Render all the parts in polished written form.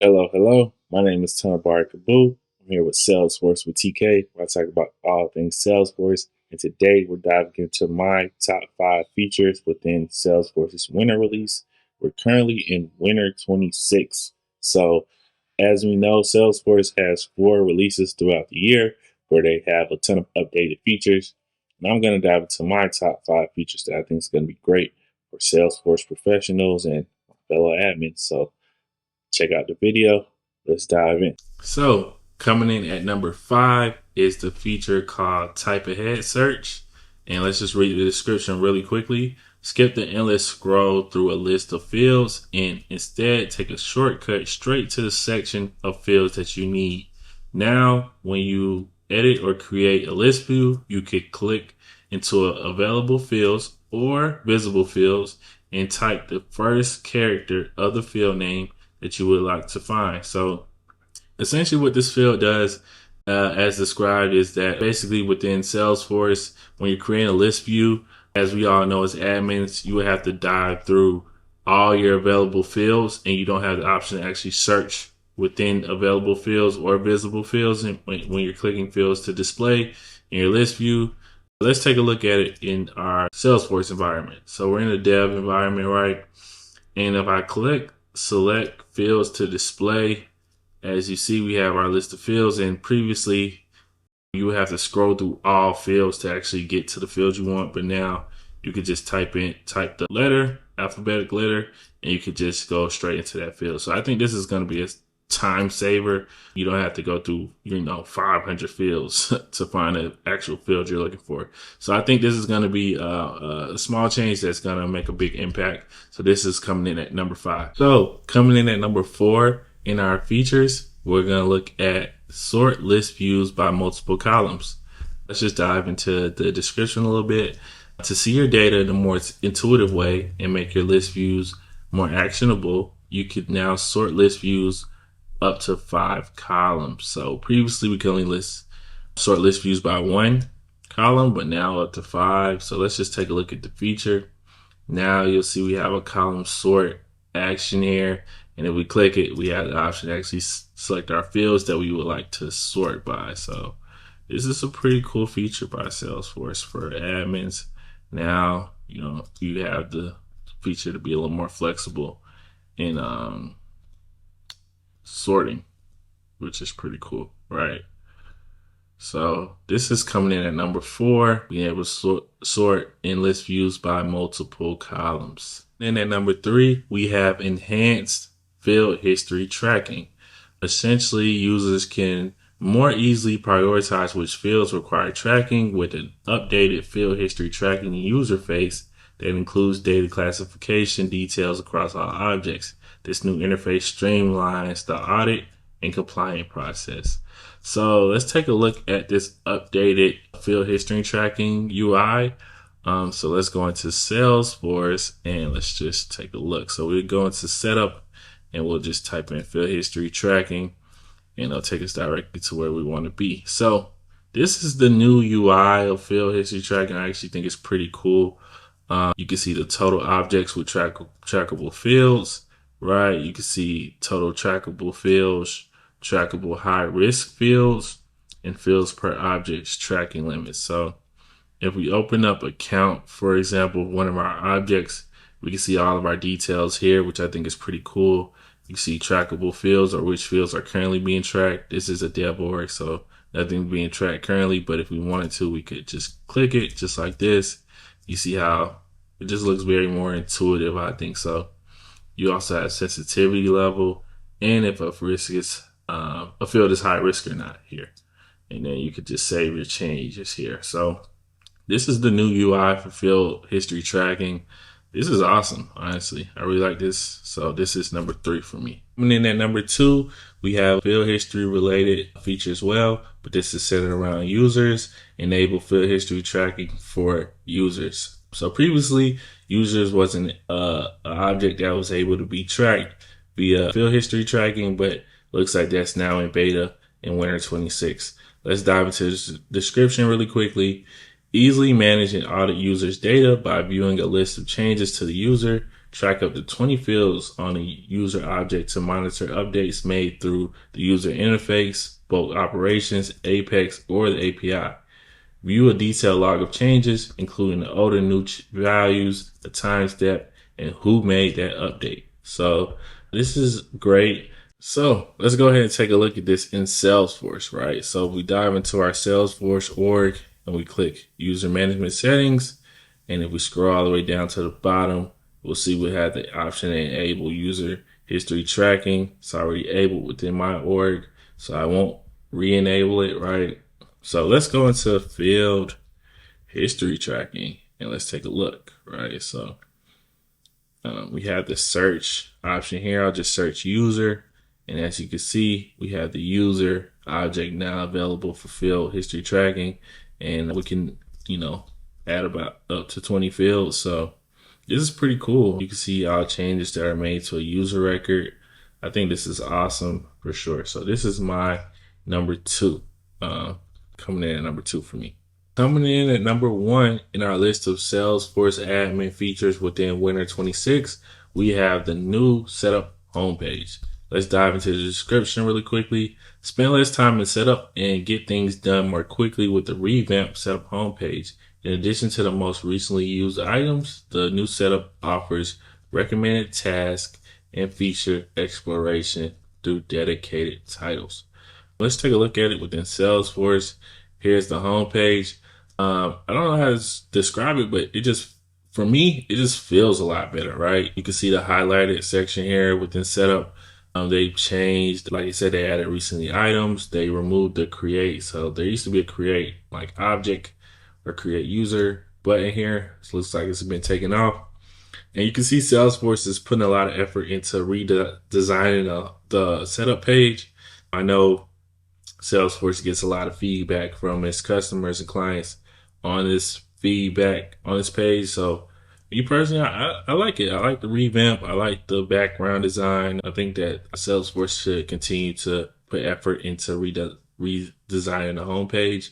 Hello. My name is Tanabar Kaboo. I'm here with Salesforce with TK, where I talk about all things Salesforce. And today we're diving into my top 5 features within Salesforce's winter release. We're currently in winter 26. So, as we know, Salesforce has 4 releases throughout the year where they have a ton of updated features. And I'm going to dive into my top 5 features that I think is going to be great for Salesforce professionals and fellow admins. So, check out the video. Let's dive in. So, coming in at number 5 is the feature called Type Ahead Search. And let's just read the description really quickly. Skip the endless scroll through a list of fields and instead take a shortcut straight to the section of fields that you need. Now, when you edit or create a list view, you could click into available fields or visible fields and type the first character of the field name that you would like to find. So essentially what this field does, as described, is that basically within Salesforce, when you're creating a list view, as we all know as admins, you would have to dive through all your available fields and you don't have the option to actually search within available fields or visible fields and when you're clicking fields to display in your list view. Let's take a look at it in our Salesforce environment. So we're in a dev environment, right? And if I click select fields to display, as you see, we have our list of fields, and previously you would have to scroll through all fields to actually get to the fields you want, but now you could just type the letter, alphabetic letter, and you could just go straight into that field. So I think this is going to be a time saver. You don't have to go through 500 fields to find the actual field you're looking for. So I think this is going to be a small change that's going to make a big impact. So this is coming in at number 5. So coming in at number 4 in our features, we're going to look at sort list views by multiple columns. Let's just dive into the description a little bit. To see your data in a more intuitive way and make your list views more actionable, you could now sort list views up to 5 columns. So previously we could only sort list views by 1 column, but now up to 5. So let's just take a look at the feature. Now you'll see we have a column sort action here. And if we click it, we have the option to actually select our fields that we would like to sort by. So this is a pretty cool feature by Salesforce for admins. Now, you have the feature to be a little more flexible in sorting, which is pretty cool, right? So this is coming in at number 4, being able to sort in list views by multiple columns. Then at number 3, we have enhanced field history tracking. Essentially, users can more easily prioritize which fields require tracking with an updated field history tracking user face that includes data classification details across all objects. This new interface streamlines the audit and compliance process. So let's take a look at this updated field history tracking UI. So let's go into Salesforce and let's just take a look. So we go into setup and we'll just type in field history tracking and it'll take us directly to where we want to be. So this is the new UI of field history tracking. I actually think it's pretty cool. You can see the total objects with trackable fields, right? You can see total trackable fields, trackable high risk fields, and fields per objects tracking limits. So if we open up a count, for example, one of our objects, we can see all of our details here, which I think is pretty cool. You can see trackable fields or which fields are currently being tracked. This is a dev org, so nothing being tracked currently, but if we wanted to, we could just click it just like this. You see how it just looks very more intuitive, I think so. You also have sensitivity level and if a field is high risk or not here. And then you could just save your changes here. So this is the new UI for field history tracking. This is awesome, honestly. I really like this. So this is number 3 for me. And then at number 2, we have field history related feature as well, but this is centered around users, enable field history tracking for users. So previously, users wasn't an object that was able to be tracked via field history tracking, but looks like that's now in beta in winter 26. Let's dive into this description really quickly. Easily manage and audit users' data by viewing a list of changes to the user. track up to 20 fields on a user object to monitor updates made through the user interface, bulk operations, Apex, or the API. View a detailed log of changes, including the old and new values, the time step, and who made that update. So this is great. So let's go ahead and take a look at this in Salesforce, right? So we dive into our Salesforce org and we click user management settings. And if we scroll all the way down to the bottom, we'll see we have the option to enable user history tracking. It's already enabled within my org, so I won't re-enable it, right? So let's go into field history tracking and let's take a look, right? So we have the search option here. I'll just search user. And as you can see, we have the user object now available for field history tracking. And we can, add about up to 20 fields. So this is pretty cool. You can see all changes that are made to a user record. I think this is awesome for sure. So this is my number 2. Coming in at number 2 for me. Coming in at number 1 in our list of Salesforce admin features within Winter 26, we have the new setup homepage. Let's dive into the description really quickly. Spend less time in setup and get things done more quickly with the revamped setup homepage. In addition to the most recently used items, the new setup offers recommended tasks and feature exploration through dedicated titles. Let's take a look at it within Salesforce. Here's the homepage. I don't know how to describe it, but for me, it just feels a lot better, right? You can see the highlighted section here within setup. They changed, like I said, they added recently items. They removed the create. So there used to be a create like object or create user button here. It looks like it's been taken off. And you can see Salesforce is putting a lot of effort into redesigning the setup page. I know Salesforce gets a lot of feedback from its customers and clients on this feedback on this page. So me personally, I like it. I like the revamp. I like the background design. I think that Salesforce should continue to put effort into redesigning the homepage.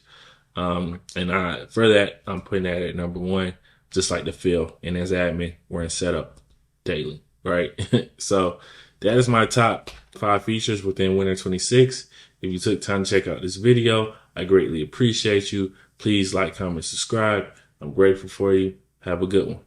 For that, I'm putting that at number 1, just like the feel. And as admin, we're in setup daily, right? So that is my top 5 features within Winter 26. If you took time to check out this video, I greatly appreciate you. Please like, comment, subscribe. I'm grateful for you. Have a good one.